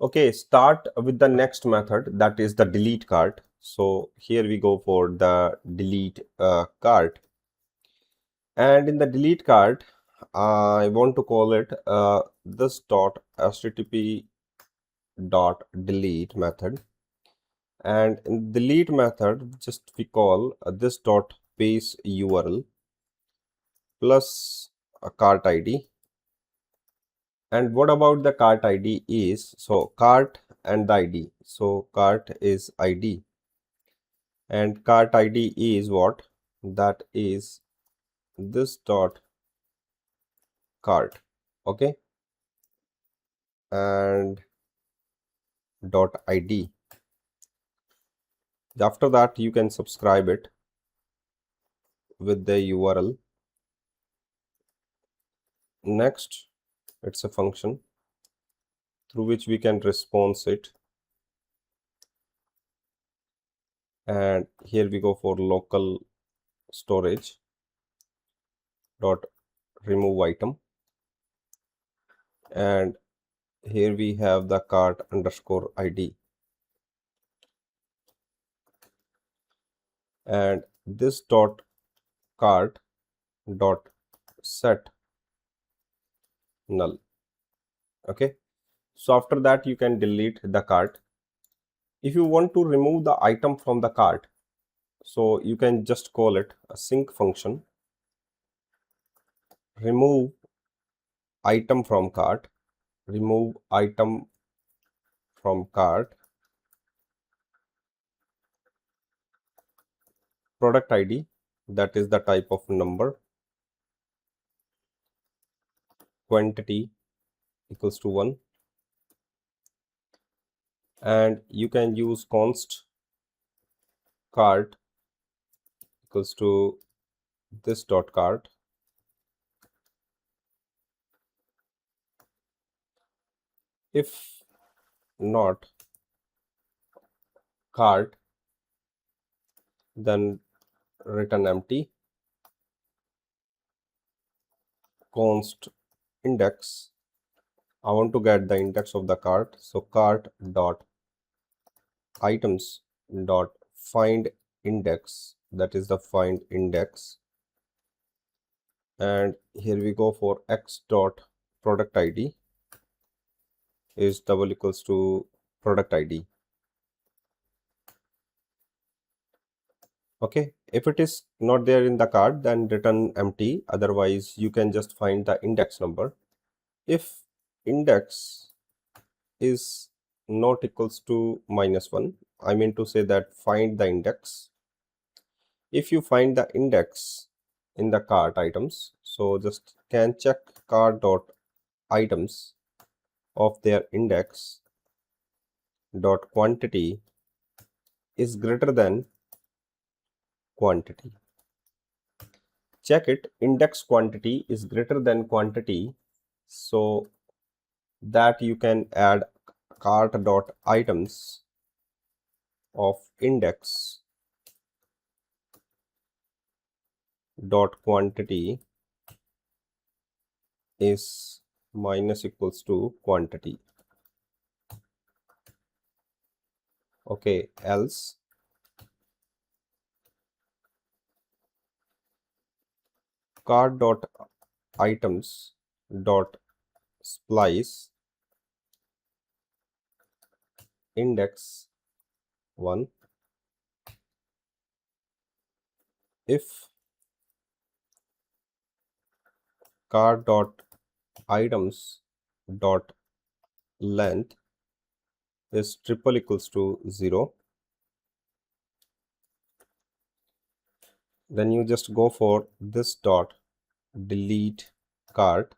Okay, start with the next method, that is the delete cart. So here we go for the delete cart, and in the delete cart I want to call it this dot http dot delete method, and in delete method just we call this dot base URL plus a cart ID. And what about the cart ID is, so cart and the ID, so cart is ID and cart ID is what, that is this dot cart. Okay, and dot ID. After that you can subscribe it with the URL. Next, it's a function through which we can response it, and here we go for local storage dot remove item, and here we have the cart underscore ID, and this dot cart dot set null. Okay, so after that you can delete the cart. If you want to remove the item from the cart, so you can just call it a sync function, remove item from cart, remove item from cart, product ID, that is the type of number, quantity equals to 1, and you can use const cart equals to this dot cart, if not cart then return empty, const index, I want to get the index of the cart, so cart dot items dot find index, that is the find index, and here we go for x dot product ID is double equals to product ID. Okay, if it is not there in the cart then return empty, otherwise you can just find the index number. If index is not equals to -1, I mean to say that find the index. If you find the index in the cart items, so just can check cart dot items of their index dot quantity is greater than quantity. Check it, index quantity is greater than quantity, so that you can add cart dot items of index dot quantity is minus equals to quantity. Okay, else cart dot items dot splice index 1 if cart dot items dot length is triple equals to 0, then you just go for this dot delete cart,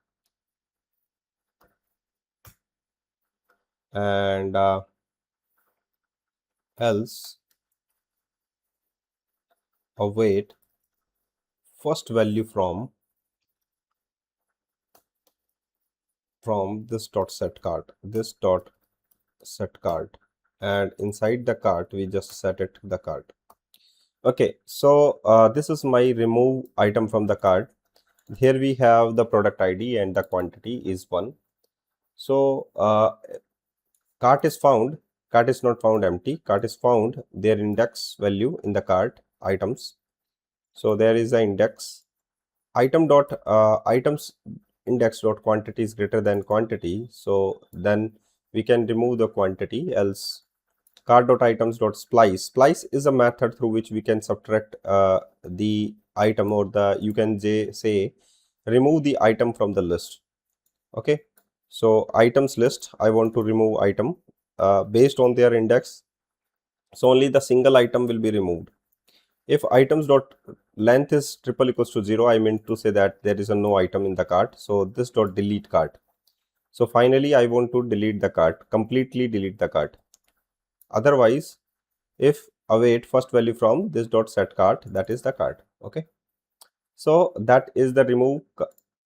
and else await first value from this dot set cart, this dot set cart, and inside the cart we just set it the cart. Okay, so this is my remove item from the cart. Here we have the product ID and the quantity is 1. So cart is found, cart is not found empty, cart is found their index value in the cart items. So there is the index items index dot quantity is greater than quantity. So then we can remove the quantity, else cart dot items dot splice is a method through which we can subtract the item, or the you can say remove the item from the list. Okay, so items list, I want to remove item based on their index, so only the single item will be removed. If items dot length is triple equals to 0, I mean to say that there is a no item in the cart, so this dot delete cart. So finally I want to delete the cart, completely delete the cart. Otherwise, if await first value from this dot set cart, that is the cart. Okay, so that is the remove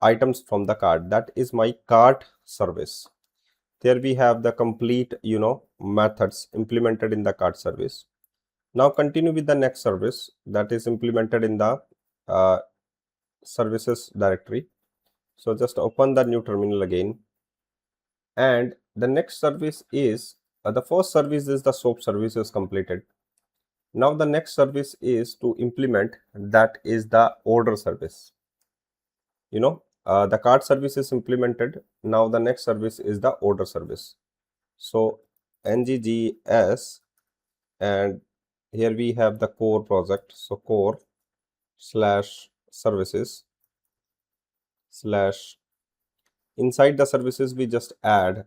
items from the cart, that is my cart service. There we have the complete methods implemented in the cart service. Now continue with the next service that is implemented in the uh, services directory. So just open the new terminal again, and the next service is the first service is the soap service is completed. Now the next service is to implement, that is the order service. The cart service is implemented. Now the next service is the order service. So nggs, and here we have the core project. So core slash services slash, inside the services we just add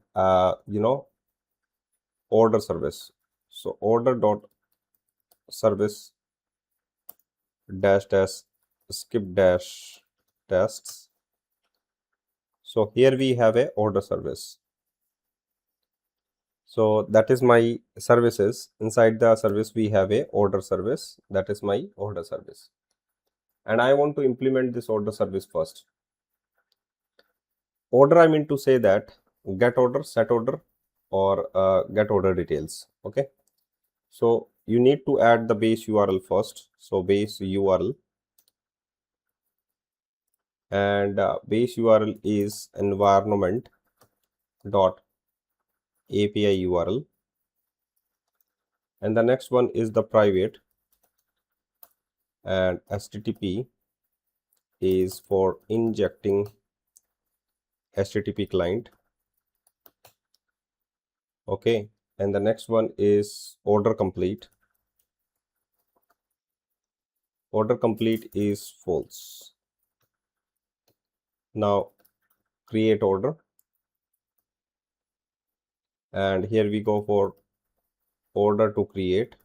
order service. So order dot service dash dash skip dash tasks. So here we have a order service. So that is my services. Inside the service we have a order service, that is my order service, and I want to implement this order service first. Order, I mean to say that get order, set order, or get order details. Okay, so you need to add the base URL first. So base URL, and base URL is environment dot API URL, and the next one is the private, and HTTP is for injecting HTTP client. Okay, and the next one is order complete. Order complete is false. Now create order, and here we go for order to create,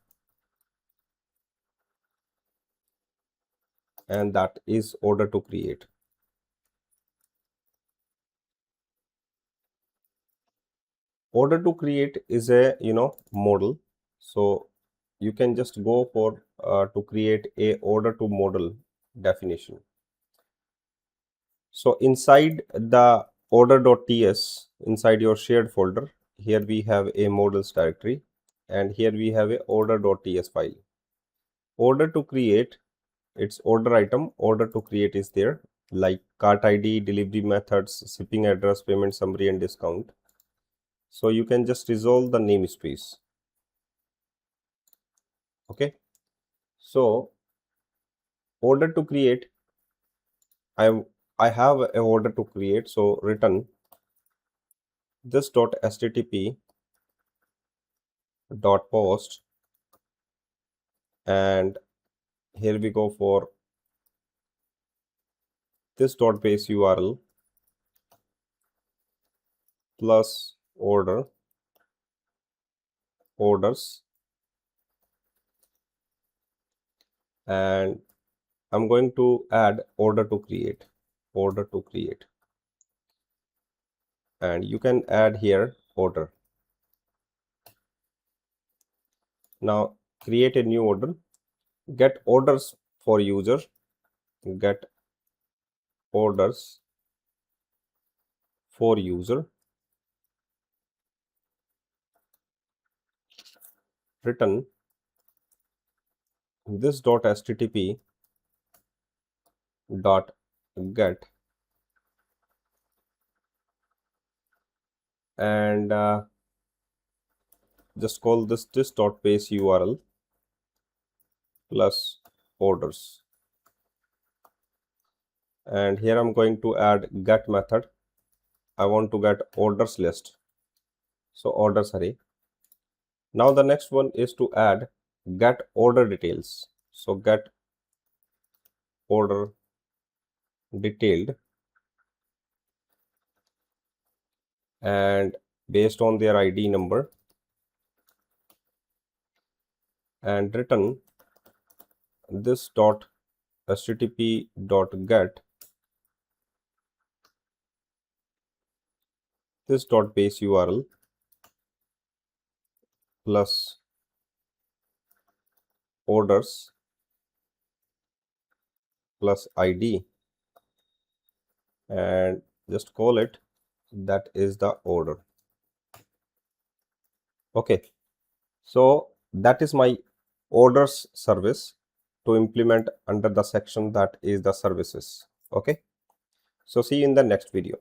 and that is order to create. Order to create is a model, so you can just go for to create a order to model definition. So inside the order.ts, inside your shared folder, here we have a models directory, and here we have a order.ts file. Order to create, its order item, order to create is there, like cart ID, delivery methods, shipping address, payment summary, and discount. So you can just resolve the namespace. Okay, so order to create, I have a order to create, so return this dot http dot post, and here we go for this dot base URL plus order orders, and I'm going to add order to create, and you can add here order. Now create a new order, get orders for user, get orders for user, return this dot http dot get, and just call this dot base URL plus orders, and here I'm going to add get method. I want to get orders list, so orders array. Now the next one is to add get order details, so get order detailed, and based on their ID number, and return this dot http dot get this dot base URL plus orders plus ID, and just call it that is the order. Okay, so that is my orders service to implement under the section that is the services. Okay, so see you in the next video.